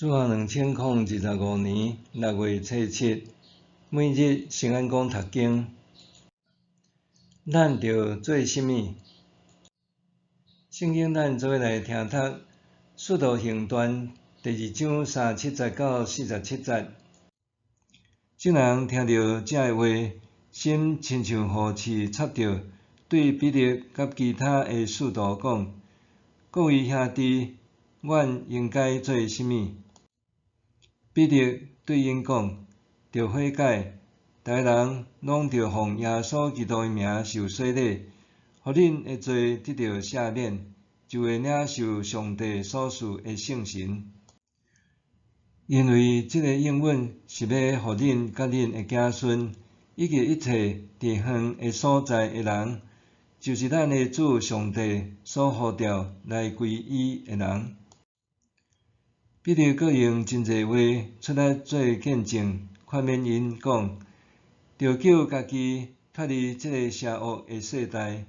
主后2025年6月初7，每日圣安宫读经，咱着做甚物？圣经咱做伙来听读《使徒行传》第2章37节到47节。众人听到这话，心亲像雨刺插着，对彼得甲其他的使徒讲：各位兄弟，阮应该做甚物？彼得对因讲：着悔改，逐个人拢着奉耶稣基督的名受洗礼，互恁的罪得到赦免，就会领受上帝所赐的圣神。因为这个应允是要互恁甲恁的子孙，以及一切伫远的所在的人，就是咱的主上帝所呼召来归依的人。彼得阁用真济话出来做见证，劝勉因讲：着救家己脱离这个邪恶的世代。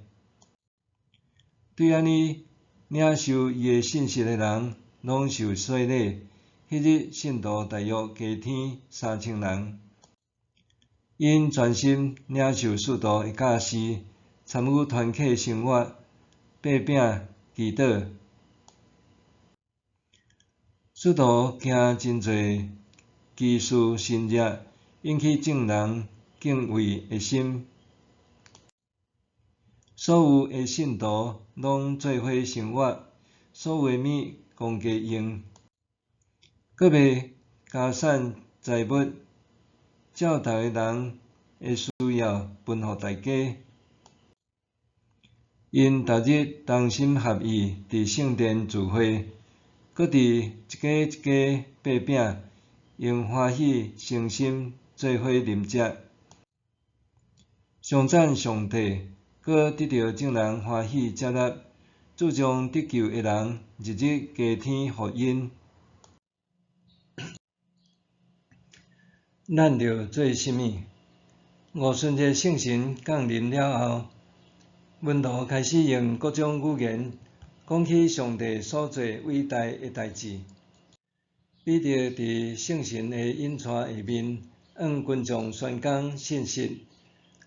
对安尼领受伊的信息的人，拢受洗礼。迄日信徒大约加添3000人。因全心领受使徒的教示，参与团契生活，擘饼祈祷。使徒行真济奇事神迹，引起众人敬畏的心。所有的信徒拢做伙生活，所有的物公家用，阁袂加产财物，照逐个人的需要分互大家。因逐日同心合意伫圣殿聚会，搁伫一家一家擘饼，用欢喜诚心做伙啉食，颂赞上帝，搁得到众人欢喜接纳，主将得救的人日日加添福音。咱着做甚物？5旬节圣神降临了后，门徒开始用各种语言讲起上帝所做伟大的代志。彼得伫圣神的引带下面，向群众宣讲信息，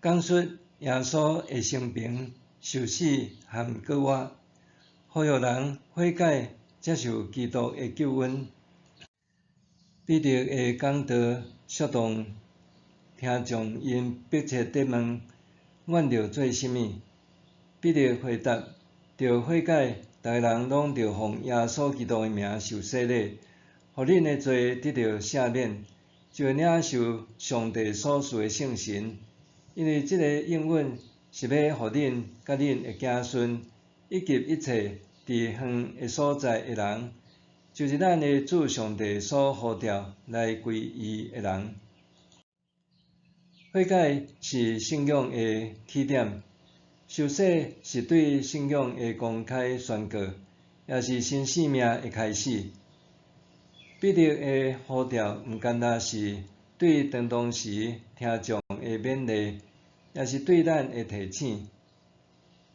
讲述耶稣的生平、受死和搁活，呼吁人悔改，接受基督的救恩。彼得的讲道触动听众，因迫切地问：阮着做甚物？彼得回答：着悔改，逐个人拢着奉耶稣基督的名受洗礼，互恁的罪得到赦免，就会领受上帝所赐的圣神。因为这个应允是要互恁甲恁的子孙，以及一切伫远的所在的人，就是咱的主上帝所呼召来归依的人。悔改是信仰的起点，受洗是对信仰的公开宣告，也是新生命的开始。彼得的呼召毋单单是对当时听众的勉励，也是对咱的提醒。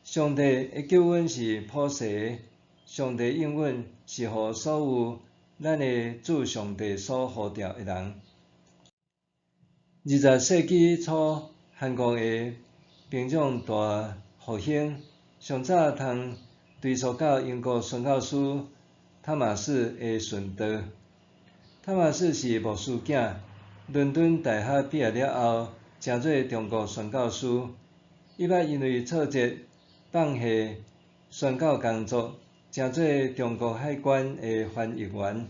上帝的救恩是普世的，上帝应允是互所有咱的主上帝所呼召的人。20世纪初，韩国的兵种大复兴，上早通追溯到英国宣教师塔马士的顺道。塔马士是牧师囝，伦敦大学毕业了后，成做中国宣教师。伊捌因为挫折放弃宣教工作，成做中国海关的翻译员，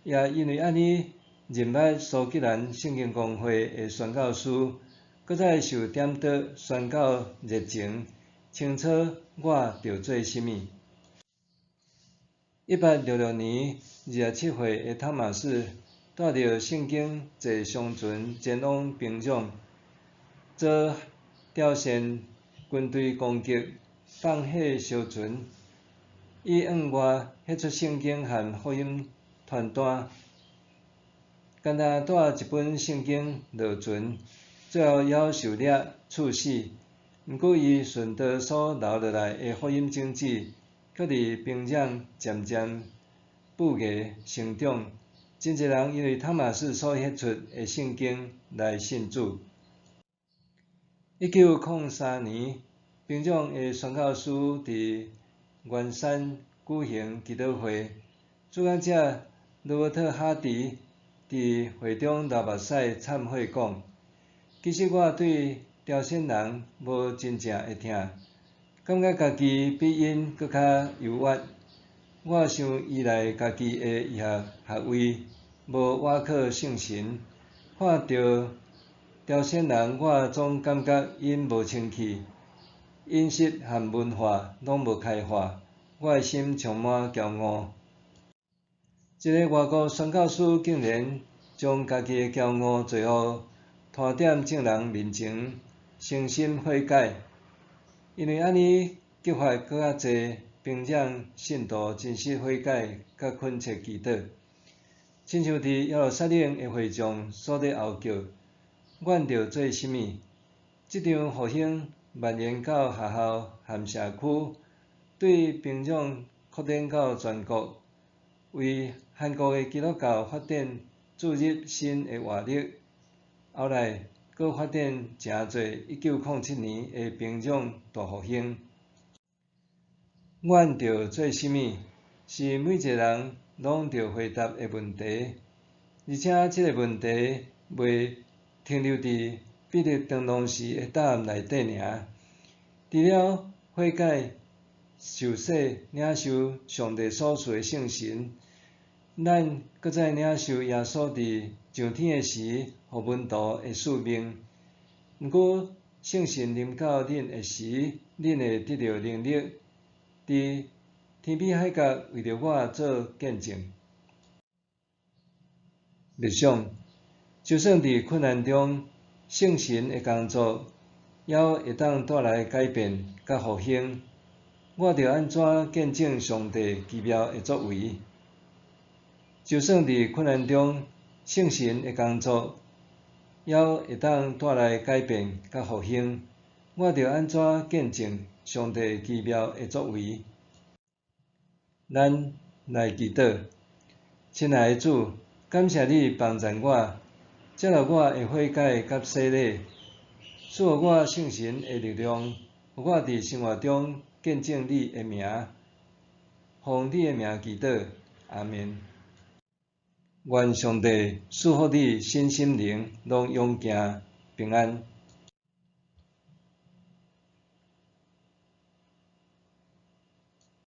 也因为安尼认捌苏格兰圣经公会的宣教师，搁再受点导宣教热情，清楚我着做甚物。1866年27岁的塔马士带着圣经坐商船前往兵种，遭朝鲜军队攻击，放火烧船。伊往外迄出圣经和福音传单，简单带一本圣经落船，最后夭受掠处死。毋过伊顺道所留落来的福音种子，却伫兵场渐渐布芽成长，真侪人因为托马斯所译出的圣经来信主。1903年，平壤的宣教师伫圆山举行祈祷会，主讲者罗伯特·哈迪伫会中流目屎忏悔讲：其实我对朝鲜人无真正会疼，感觉家己比因搁较优越。我想依赖家己的医学位，无倚靠圣神。看到朝鲜人，我总感觉因无清气，饮食和文化拢无开化，我的心充满骄傲。一个外国宣教师竟然将家己的骄傲最后摊点众人面前，诚心悔改，因为安尼激发搁较侪平壤信徒真实悔改，甲恳切祈祷。亲像伫耶路撒冷的会众所咧吼叫：阮着做甚物？即场复兴蔓延到学校和社区，对平壤扩展到全国，为韩国的基督教发展注入新的活力。后来，搁发展诚侪1907年的平壤大复兴。阮着做甚物？是每一个人拢着回答的问题，而且即个问题袂停留伫彼得长老时的答案内底尔。除了悔改、受洗、领受上帝所赐的圣神，咱搁再领受耶稣伫上天的时互门徒的使命。毋过，圣神临到恁的时，恁会得到能力，伫天边海角为着我做见证。默想，就算伫困难中，圣神的工作也会当带来改变甲复兴。我着安怎见证上帝奇妙的作为？就算伫困难中，圣神的工作也会当带来改变甲复兴。我着安怎见证上帝奇妙的作为？咱来祈祷，亲爱的主，感谢你帮助我，接纳我的悔改甲洗礼，赐予我圣神的力量，互我伫生活中见证你的名，奉你的名祈祷，阿们。愿上帝赐福你身心灵拢永行平安。